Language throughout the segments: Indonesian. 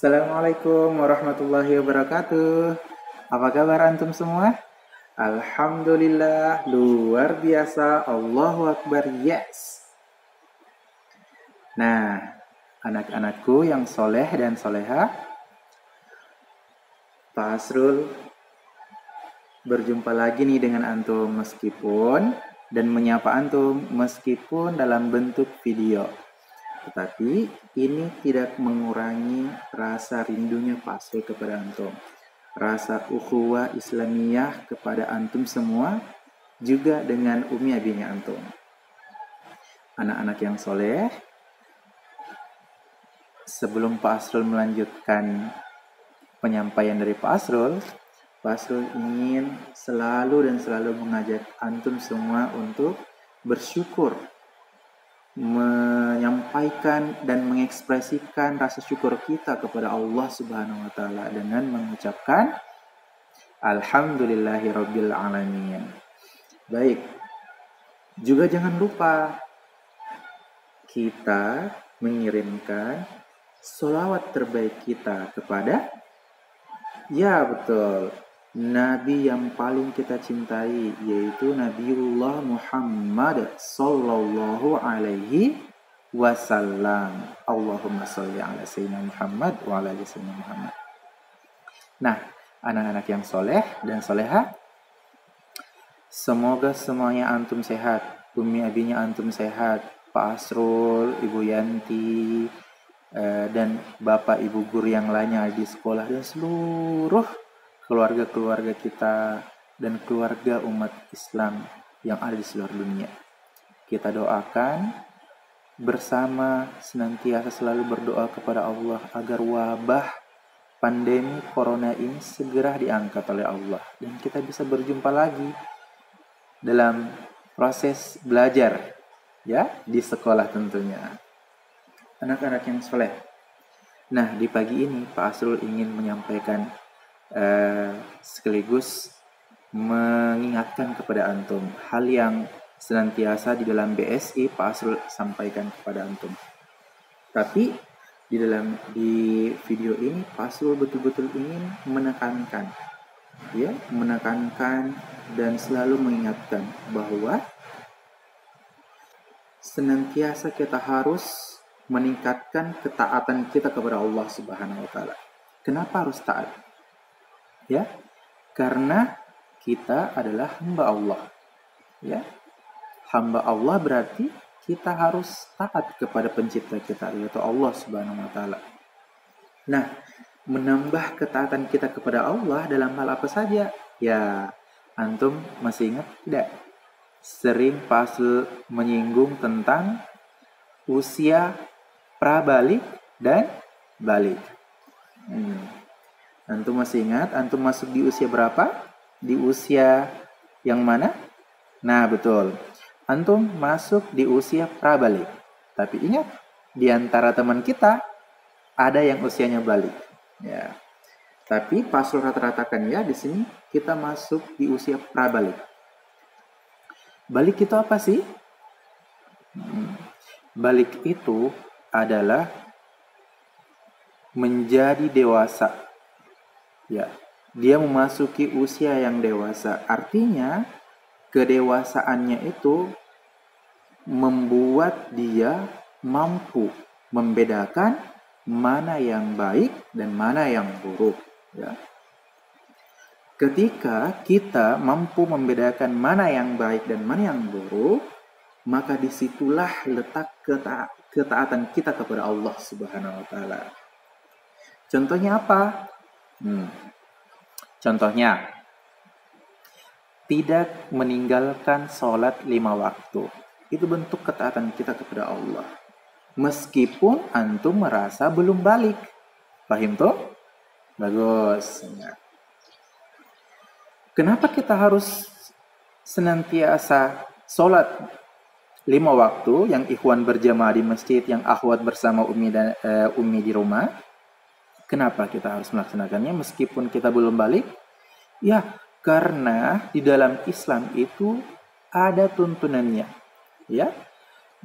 Assalamualaikum warahmatullahi wabarakatuh. Apa kabar antum semua? Alhamdulillah, luar biasa. Allahu Akbar, yes. Nah, anak-anakku yang soleh dan soleha, Pak Asrul berjumpa lagi nih dengan antum dan menyapa antum meskipun dalam bentuk video. Tetapi ini tidak mengurangi rasa rindunya Pak Asrul kepada antum. Rasa ukhuwah Islamiyah kepada antum semua, juga dengan umi abinya antum. Anak-anak yang soleh, sebelum Pak Asrul melanjutkan penyampaian dari Pak Asrul ingin selalu mengajak antum semua untuk bersyukur, menyampaikan dan mengekspresikan rasa syukur kita kepada Allah Subhanahu wa taala dengan mengucapkan alhamdulillahirabbil alamin. Baik. Juga jangan lupa kita mengirimkan sholawat terbaik kita kepada, ya betul, Nabi yang paling kita cintai, yaitu Nabiullah Muhammad sallallahu alaihi wasallam. Allahumma sholli ala sayyidina Muhammad wa ala ali sayyidina Muhammad. Nah, anak-anak yang soleh dan soleha, semoga semuanya antum sehat, umi abinya antum sehat, Pak Asrul, Ibu Yanti, dan Bapak Ibu guru yang lainnya di sekolah, dan seluruh keluarga-keluarga kita dan keluarga umat Islam yang ada di seluruh dunia. Kita doakan bersama, senantiasa selalu berdoa kepada Allah agar wabah pandemi corona ini segera diangkat oleh Allah dan kita bisa berjumpa lagi dalam proses belajar, ya, di sekolah tentunya. Anak-anak yang soleh. Nah, di pagi ini Pak Asrul ingin menyampaikan sekaligus mengingatkan kepada antum hal yang senantiasa di dalam BSI Pak Asrul sampaikan kepada antum. Tapi di video ini Pak Asrul betul-betul ingin menekankan dan selalu mengingatkan bahwa senantiasa kita harus meningkatkan ketaatan kita kepada Allah Subhanahu wa taala. Kenapa harus taat? Ya, karena kita adalah hamba Allah. Ya, hamba Allah berarti kita harus taat kepada pencipta kita, yaitu Allah Subhanahu wa taala. Nah, menambah ketaatan kita kepada Allah dalam hal apa saja? Ya, antum masih ingat tidak? Sering Pak Asrul menyinggung tentang usia prabalik dan balik. Antum masih ingat? Antum masuk di usia berapa? Di usia yang mana? Nah, betul. Antum masuk di usia prabalik. Tapi ingat, di antara teman kita ada yang usianya balik. Ya. Tapi Pak Asrul rata-ratakan ya di sini kita masuk di usia prabalik. Balik itu apa sih? Balik itu adalah menjadi dewasa. Ya, dia memasuki usia yang dewasa. Artinya, kedewasaannya itu membuat dia mampu membedakan mana yang baik dan mana yang buruk. Ya. Ketika kita mampu membedakan mana yang baik dan mana yang buruk, maka disitulah letak ketaatan kita kepada Allah Subhanahu wa taala. Contohnya apa? Contohnya, tidak meninggalkan sholat 5 waktu. Itu bentuk ketaatan kita kepada Allah. Meskipun antum merasa belum balik. Paham tuh? Bagus. Kenapa kita harus senantiasa sholat 5 waktu, yang ikhwan berjamaah di masjid, yang akhwat bersama umi di rumah? Kenapa kita harus melaksanakannya meskipun kita belum balik? Ya, karena di dalam Islam itu ada tuntunannya. Ya,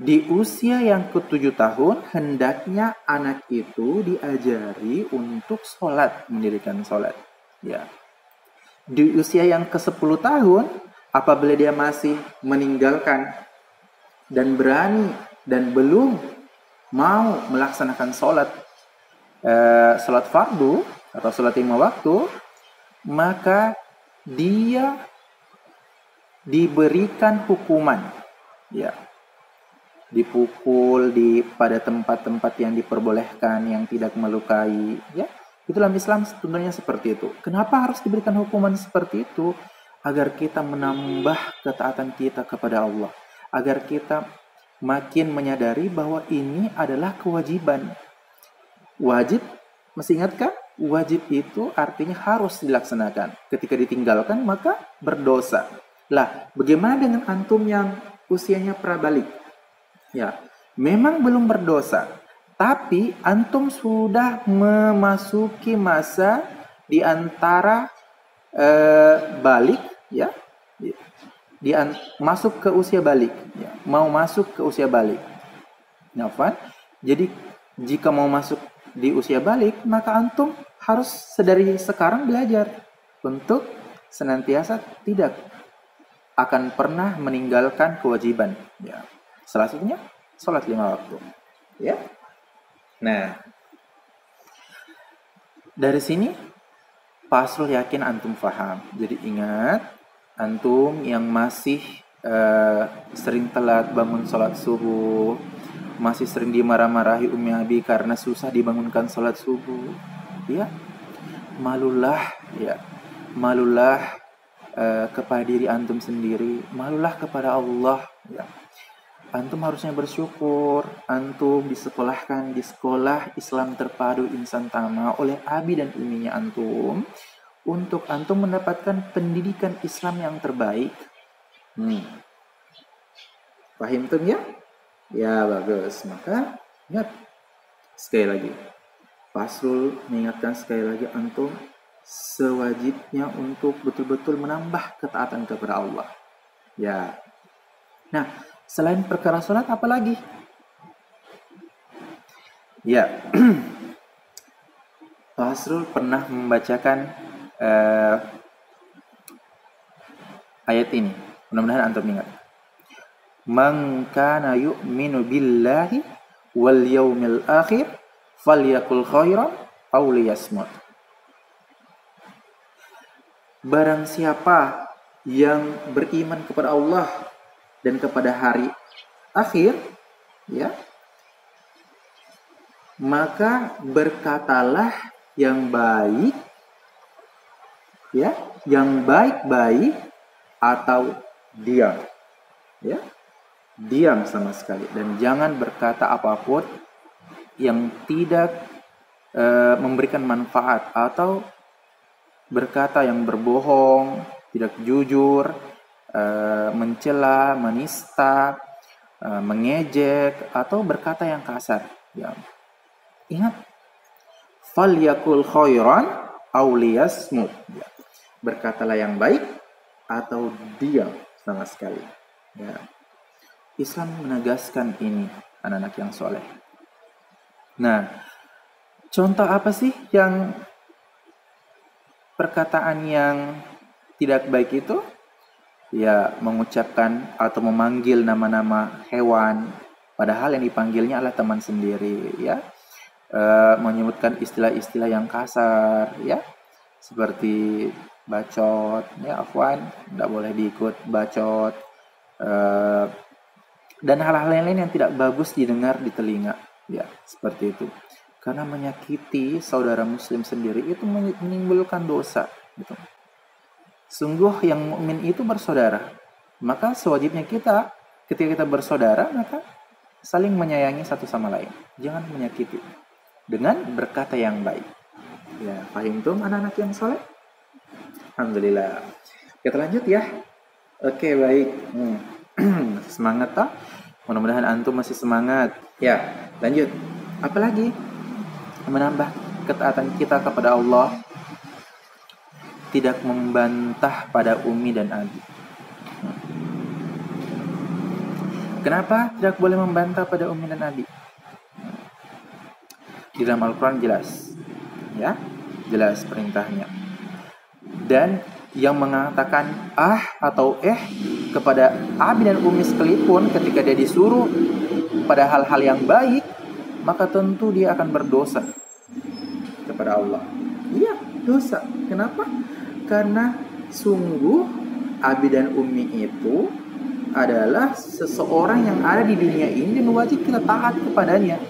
Di usia yang ke-7 tahun, hendaknya anak itu diajari untuk sholat, mendirikan sholat. Ya. Di usia yang ke-10 tahun, apabila dia masih meninggalkan dan berani dan belum mau melaksanakan sholat fardu atau sholat 5 waktu, maka dia diberikan hukuman. Ya. Dipukul pada tempat-tempat yang diperbolehkan, yang tidak melukai, ya. Itu dalam Islam sebenarnya seperti itu. Kenapa harus diberikan hukuman seperti itu? Agar kita menambah ketaatan kita kepada Allah, agar kita makin menyadari bahwa ini adalah kewajiban. Wajib, masih ingatkah? Wajib itu artinya harus dilaksanakan. Ketika ditinggalkan maka berdosa. Lah, bagaimana dengan antum yang usianya prabalik? Ya, memang belum berdosa, tapi antum sudah memasuki masa di antara balik, ya, masuk ke usia balik, ya, mau masuk ke usia balik. Nafan. Jadi jika mau masuk di usia balik, maka antum harus sedari sekarang belajar untuk senantiasa tidak akan pernah meninggalkan kewajiban. Ya. Salah satunya sholat 5 waktu. Ya. Nah, dari sini Pak Asrul yakin antum paham. Jadi ingat, antum yang masih sering telat bangun sholat subuh, masih sering dimarah-marahi Umi Abi karena susah dibangunkan sholat subuh, ya, malulah, ya, malulah kepada diri antum sendiri, malulah kepada Allah, ya. Antum harusnya bersyukur antum disekolahkan di sekolah Islam terpadu Insan Tama oleh abi dan uminya antum, untuk antum mendapatkan pendidikan Islam yang terbaik. Paham tuh ya? Ya, bagus. Maka ingat sekali lagi, Pasrul mengingatkan sekali lagi antum sewajibnya untuk betul-betul menambah ketaatan kepada Allah. Ya. Nah, selain perkara sholat, apa lagi? Ya, Pak Asrul pernah membacakan ayat ini. Mudah-mudahan antum ingat. Man kana yu'minu billahi wal yaumil akhir falyakul khairan aw liyasmut. Barang siapa yang beriman kepada Allah dan kepada hari akhir, ya, maka berkatalah yang baik, ya, yang baik-baik, atau diam, ya, diam sama sekali, dan jangan berkata apapun yang tidak memberikan manfaat, atau berkata yang berbohong, tidak jujur, mencela, menista, mengejek, atau berkata yang kasar. Ya. Ingat, falyakul khairan aw liyasmut. Ya. Berkatalah yang baik atau diam sama sekali. Ya. Islam menegaskan ini, anak-anak yang soleh. Nah, contoh apa sih yang perkataan yang tidak baik itu? Ya, mengucapkan atau memanggil nama-nama hewan, padahal yang dipanggilnya adalah teman sendiri, ya. Menyebutkan istilah-istilah yang kasar, ya, seperti bacot, ya, afwan, tidak boleh diikut bacot, dan hal-hal lain-lain yang tidak bagus didengar di telinga, ya, seperti itu. Karena menyakiti saudara muslim sendiri itu menimbulkan dosa, gitu. Sungguh yang mukmin itu bersaudara. Maka sewajibnya kita ketika kita bersaudara, maka saling menyayangi satu sama lain. Jangan menyakiti dengan berkata yang baik. Ya, paham tuh anak-anak yang soleh? Alhamdulillah. Kita lanjut ya. Oke, baik. Semangat tak? Mudah-mudahan antum masih semangat. Ya, lanjut. Apalagi menambah ketaatan kita kepada Allah, tidak membantah pada umi dan abi. Kenapa tidak boleh membantah pada umi dan abi? Di dalam Al-Quran jelas, ya, jelas perintahnya. Dan yang mengatakan atau kepada abi dan umi sekalipun ketika dia disuruh pada hal-hal yang baik, maka tentu dia akan berdosa kepada Allah. Iya, dosa. Kenapa? Karena sungguh abi dan umi itu adalah seseorang yang ada di dunia ini dan wajib kita taat kepadanya.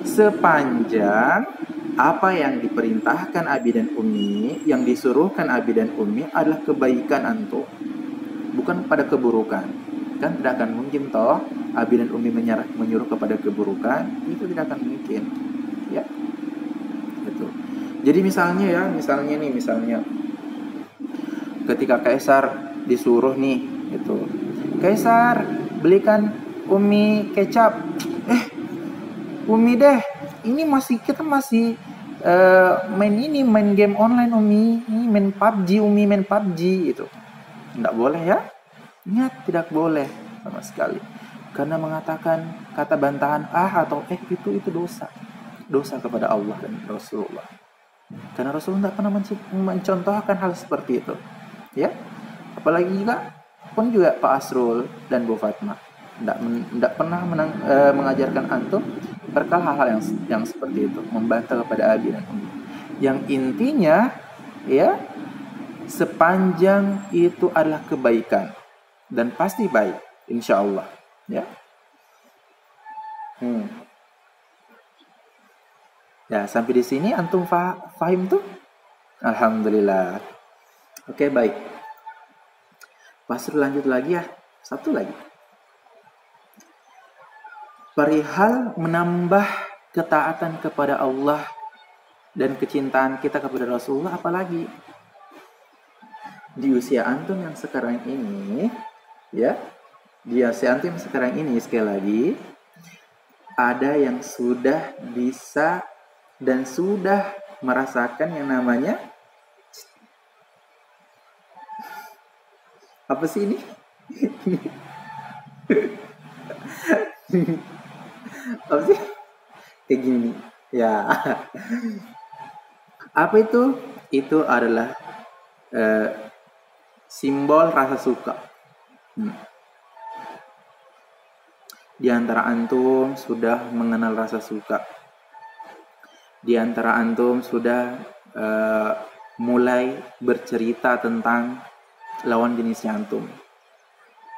Sepanjang apa yang diperintahkan abi dan umi, yang disuruhkan abi dan umi adalah kebaikan antum, bukan pada keburukan. Kan tidak akan mungkin toh abi dan umi menyuruh kepada keburukan, itu tidak akan mungkin. Ya. Gitu. Jadi misalnya ketika Kaisar disuruh nih, gitu. Kaisar, belikan umi kecap. Umi deh, kita masih main game online umi, ini main PUBG itu. Enggak boleh ya? Ingat, tidak boleh sama sekali. Karena mengatakan kata bantahan atau itu dosa kepada Allah dan Rasulullah. Karena Rasulullah tidak pernah mencontohkan hal seperti itu. Ya, apalagi juga Pak Asrul dan Bu Fatma tidak pernah mengajarkan antum perkara hal-hal yang seperti itu, membantah kepada abi dan umi. Yang intinya, ya, sepanjang itu adalah kebaikan dan pasti baik, insya Allah. Ya. Ya, sampai di sini antum fahim tuh? Alhamdulillah. Oke, baik. Pasir lanjut lagi ya. Satu lagi. Perihal menambah ketaatan kepada Allah dan kecintaan kita kepada Rasulullah, apalagi di usia antum yang sekarang ini, ya, di usia antum yang sekarang ini, sekali lagi, ada yang sudah bisa dan sudah merasakan yang namanya apa sih ini? Apa sih? Kayak gini. Ya. Apa itu? Itu adalah simbol rasa suka. Di antara antum sudah mengenal rasa suka. Di antara antum sudah mulai bercerita tentang lawan jenisnya antum.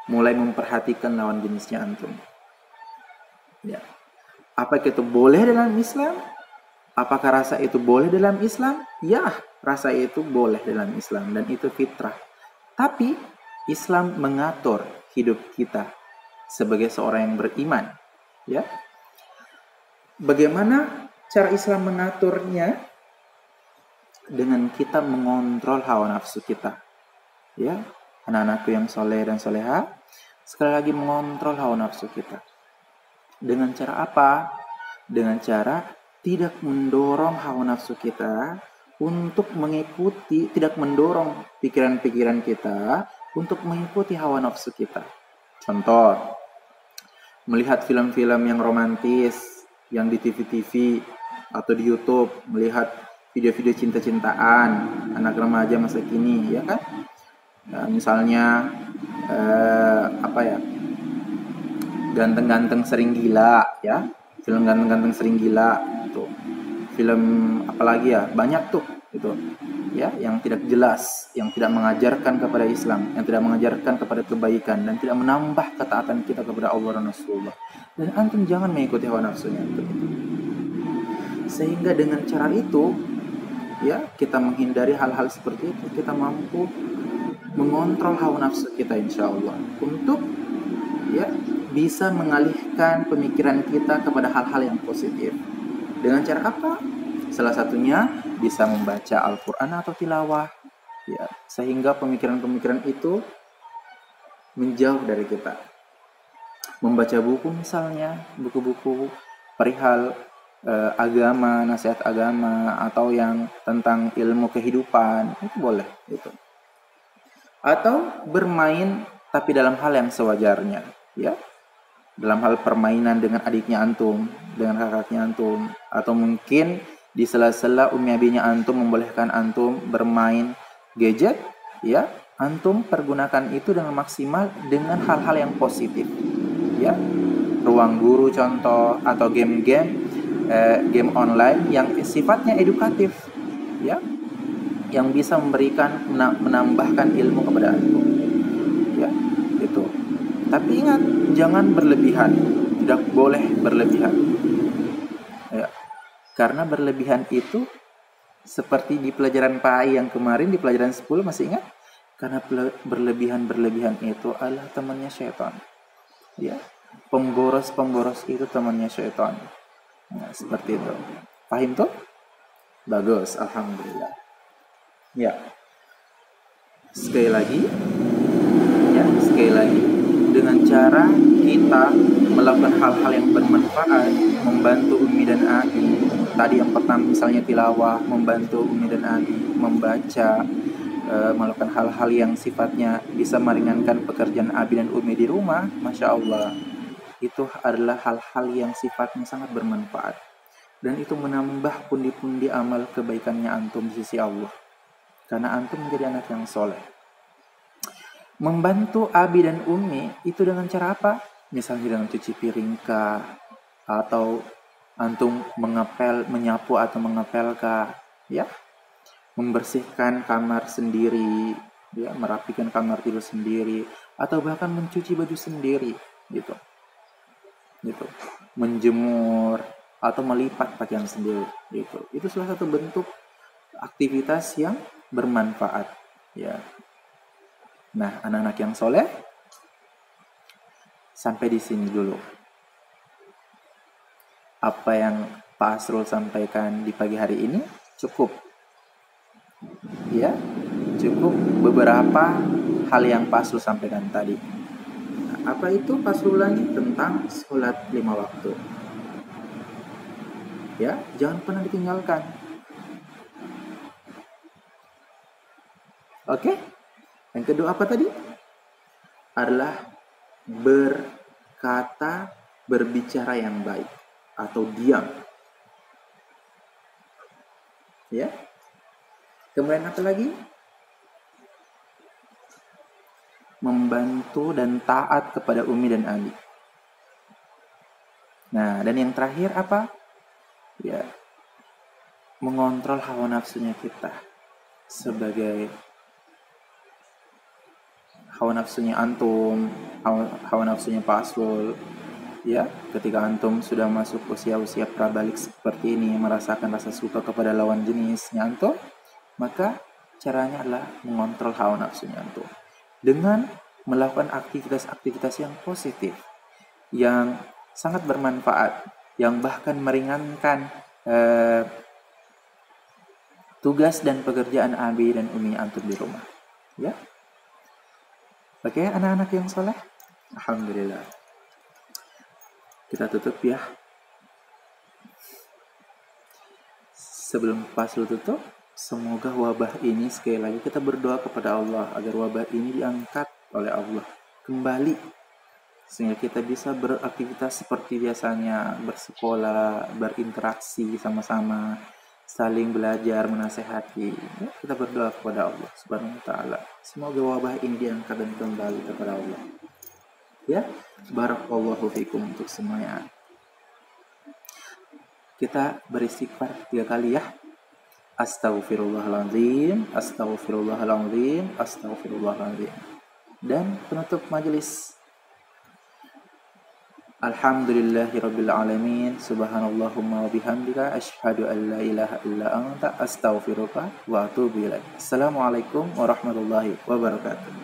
Mulai memperhatikan lawan jenisnya antum. Ya. Apakah itu boleh dalam Islam? Apakah rasa itu boleh dalam Islam? Ya, rasa itu boleh dalam Islam dan itu fitrah. Tapi Islam mengatur hidup kita sebagai seorang yang beriman. Ya. Bagaimana cara Islam mengaturnya? Dengan kita mengontrol hawa nafsu kita. Ya, anak-anakku yang soleh dan soleha, sekali lagi mengontrol hawa nafsu kita. Dengan cara apa? Dengan cara tidak mendorong hawa nafsu kita untuk mengikuti, tidak mendorong pikiran-pikiran kita untuk mengikuti hawa nafsu kita. Contoh, melihat film-film yang romantis, yang di TV-TV atau di YouTube, melihat video-video cinta-cintaan anak remaja masa kini, ya kan? Nah, misalnya ganteng-ganteng sering gila, ya, film ganteng-ganteng sering gila, tuh, film apalagi ya, banyak tuh, itu, ya, yang tidak jelas, yang tidak mengajarkan kepada Islam, yang tidak mengajarkan kepada kebaikan dan tidak menambah ketaatan kita kepada Allah dan Rasulullah. Dan antum jangan mengikuti hawa nafsunya, sehingga dengan cara itu, ya, kita menghindari hal-hal seperti itu, kita mampu mengontrol hawa nafsu kita insya Allah untuk, ya, bisa mengalihkan pemikiran kita kepada hal-hal yang positif. Dengan cara apa? Salah satunya bisa membaca Al-Quran atau tilawah, ya, sehingga pemikiran-pemikiran itu menjauh dari kita. Membaca buku misalnya, buku-buku perihal agama, nasihat agama, atau yang tentang ilmu kehidupan, itu boleh, itu. Atau bermain tapi dalam hal yang sewajarnya, ya. dalam hal permainan dengan adiknya antum, dengan kakaknya antum, atau mungkin di sela-sela umi abinya antum membolehkan antum bermain gadget, ya, antum pergunakan itu dengan maksimal dengan hal-hal yang positif, ya. Ruang guru contoh, atau game online yang sifatnya edukatif, ya, yang bisa memberikan menambahkan ilmu kepada antum, ya, itu. Tapi ingat, jangan berlebihan, tidak boleh berlebihan, ya, karena berlebihan itu seperti di pelajaran PAI yang kemarin, di pelajaran 10 masih ingat, karena berlebihan itu adalah temannya syaitan, ya. Pemboros itu temannya syaitan. Nah, seperti itu. Paham tuh? Bagus, alhamdulillah. Ya, sekali lagi, dengan cara kita melakukan hal-hal yang bermanfaat, membantu umi dan abi. Tadi yang pertama misalnya tilawah, membantu umi dan abi membaca, melakukan hal-hal yang sifatnya bisa meringankan pekerjaan abi dan umi di rumah, masya Allah, itu adalah hal-hal yang sifatnya sangat bermanfaat, dan itu menambah pundi-pundi amal kebaikannya antum di sisi Allah, karena antum menjadi anak yang soleh. Membantu abi dan umi itu dengan cara apa? Misalnya dengan cuci piring kah, atau antum menyapu atau mengepel kah, ya, membersihkan kamar sendiri, ya, merapikan kamar tidur sendiri, atau bahkan mencuci baju sendiri, gitu, menjemur atau melipat pakaian sendiri, gitu. Itu salah satu bentuk aktivitas yang bermanfaat, ya. Nah, anak-anak yang soleh, sampai di sini dulu apa yang Pak Asrul sampaikan di pagi hari ini. Cukup, ya, cukup beberapa hal yang Pak Asrul sampaikan tadi. Nah, apa itu Pak Asrul ulangi? Tentang sholat 5 waktu, ya, jangan pernah ditinggalkan. Oke? Yang kedua apa tadi? Adalah berbicara yang baik atau diam, ya. Kemudian apa lagi? Membantu dan taat kepada umi dan abi. Nah, dan yang terakhir apa? Ya, mengontrol hawa nafsunya kita, sebagai hawa nafsunya antum, hawa nafsunya Pak Asrul, ya. Ketika antum sudah masuk usia-usia prabalik seperti ini, merasakan rasa suka kepada lawan jenisnya antum, maka caranya adalah mengontrol hawa nafsunya antum dengan melakukan aktivitas-aktivitas yang positif, yang sangat bermanfaat, yang bahkan meringankan tugas dan pekerjaan abi dan umi antum di rumah, ya. Oke, anak-anak yang soleh, alhamdulillah. Kita tutup ya. Sebelum Pasrul tutup, semoga wabah ini, sekali lagi kita berdoa kepada Allah agar wabah ini diangkat oleh Allah kembali, sehingga kita bisa beraktivitas seperti biasanya, bersekolah, berinteraksi sama-sama, saling belajar, menasehati, ya. Kita berdoa kepada Allah Subhanahu wa taala, semoga wabah ini diangkat dan kembali kepada Allah, ya. Barakallahu fikum untuk semuanya. Kita beristighfar 3 kali ya. Astaghfirullahaladzim, astaghfirullahaladzim, astaghfirullahaladzim. Dan penutup majelis, alhamdulillahirabbil alamin, subhanallahumma wa bihamdika, asyhadu an la ilaha illa anta, astaghfiruka wa atubu ilaik. Assalamualaikum warahmatullahi wabarakatuh.